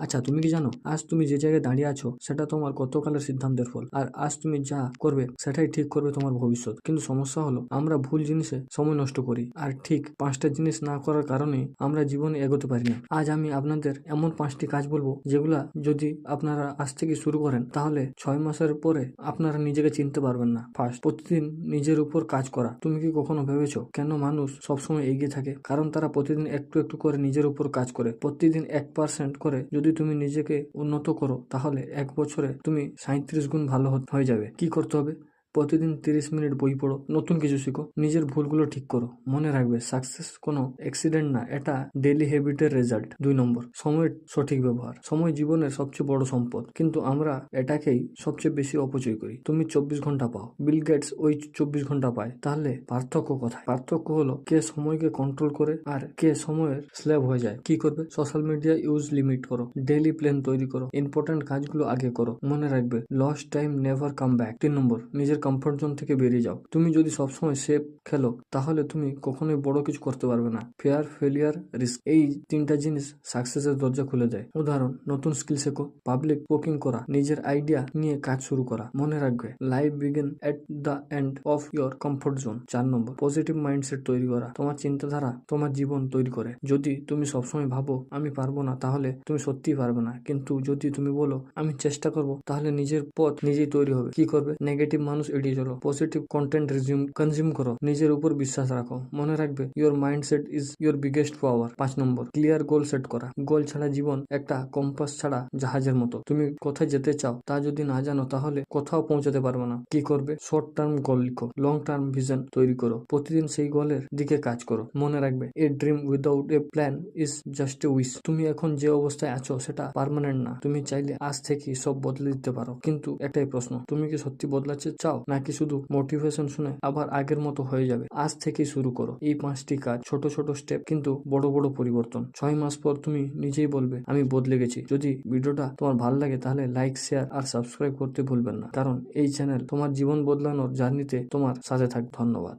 আচ্ছা, তুমি কি জানো আজ তুমি যে জায়গায় দাঁড়িয়ে আছো সেটা তোমার গতকালের সিদ্ধান্তের ফল, আর আজ তুমি যা করবে সেটাই ঠিক করবে তোমার ভবিষ্যৎ। কিন্তু সমস্যা হলো আমরা ভুল জিনিসে সময় নষ্ট করি, আর ঠিক 5টা জিনিস না করার কারণে আমরা জীবনে এগোতে পারি না। আজ আমি আপনাদের এমন 5টি কাজ বলবো যেগুলা যদি আপনারা আজ থেকে শুরু করেন তাহলে 6 মাসের পরে আপনারা নিজেকে চিনতে পারবেন না। ফার্স্ট, প্রতিদিন নিজের উপর কাজ করা। তুমি কি কখনো ভেবেছো কেন মানুষ সবসময় এগিয়ে থাকে? কারণ তারা প্রতিদিন একটু একটু করে নিজের উপর কাজ করে। প্রতিদিন 1% করে যদি তুমি নিজেকে উন্নত করো তাহলে 1 বছরে তুমি 37 গুণ ভালো হয়ে যাবে। কি করতে হবে? প্রতিদিন 30 মিনিট বই পড়ো, নতুন কিছু শিখো, নিজের ভুলগুলো ঠিক করো। মনে রাখবে সাকসেস কোনো অ্যাক্সিডেন্ট না, এটা ডেইলি হ্যাবিটের রেজাল্ট। 2 নম্বর, সময়ের সঠিক ব্যবহার। সময় জীবনের সবচেয়ে বড় সম্পদ, কিন্তু আমরা এটাকেই সবচেয়ে বেশি অপচয় করি। তুমি 24 ঘন্টা পাও, বিল গেটস ওই 24 ঘন্টা পায়, তাহলে পার্থক্য কোথায়? পার্থক্য হলো কে সময়কে কন্ট্রোল করে আর কে সময়ের স্ল্যাব হয়ে যায়। কি করবে? সোশ্যাল মিডিয়া ইউজ লিমিট করো, ডেইলি প্ল্যান তৈরি করো, ইম্পর্টেন্ট কাজগুলো আগে করো। মনে রাখবে lost time never come back. 3 number, নিজের কমফোর্ট জোন থেকে বেরিয়ে যাও। তুমি যদি সবসময় সেফ খেলো তাহলে তুমি কখনোই বড় কিছু করতে পারবে না। ফেয়ার, ফেলিয়ার, রিস্ক, এই 3টা জিনিস সাকসেসের দরজা খুলে দেয়। উদাহরণ, নতুন স্কিল শেখো, পাবলিক স্পিকিং করা, নিজের আইডিয়া নিয়ে কাজ শুরু করা। মনে রাখবে life begin at the end of your comfort zone. 4 number, positive mindset তৈরি করা। তোমার চিন্তাধারা তোমার জীবন তৈরি করে। যদি তুমি সবসময় ভাবো আমি পারবো না তাহলে তুমি সত্যিই পারবে না, কিন্তু যদি তুমি বলো আমি চেষ্টা করব তাহলে নিজের পথ নিজেই তৈরি হবে। কি করবে? নেগেটিভ মানুষ এড়িয়ে চলো, পজিটিভ কন্টেন্ট কনজিউম করো, নিজের উপর বিশ্বাস রাখো। মনে রাখবে your mindset is your biggest power. 5 number, clear goal set করা। গোল ছাড়া জীবন একটা কম্পাস ছাড়া জাহাজের মতো। তুমি কোথায় যেতে চাও তা যদি না জানো তাহলে কোথাও পৌঁছাতে পারবে না। কি করবে? শর্ট টার্ম গোল লিখো, লং টার্ম ভিশন তৈরি করো, প্রতিদিন সেই গোলের দিকে কাজ করো। মনে রাখবে a dream without a plan is just a wish. তুমি এখন যে অবস্থায় আছো সেটা পার্মানেন্ট না। তুমি চাইলে আজ থেকে সব বদলে দিতে পারো, কিন্তু একটাই প্রশ্ন, তুমি কি সত্যি বদলাতে চাও নাকি শুধু মোটিভেশন শুনে আবার আগের মতো হয়ে যাবে? আজ থেকেই শুরু করো এই 5টি কাজ, ছোট ছোট স্টেপ কিন্তু বড় বড় পরিবর্তন। 6 মাস পর তুমি নিজেই বলবে আমি বদলে গেছি। যদি ভিডিওটা তোমার ভালো লাগে তাহলে লাইক, শেয়ার আর সাবস্ক্রাইব করতে ভুলবেন না, কারণ এই চ্যানেল তোমার জীবন বদলানোর জার্নিতে তোমার সাথে থাক। ধন্যবাদ।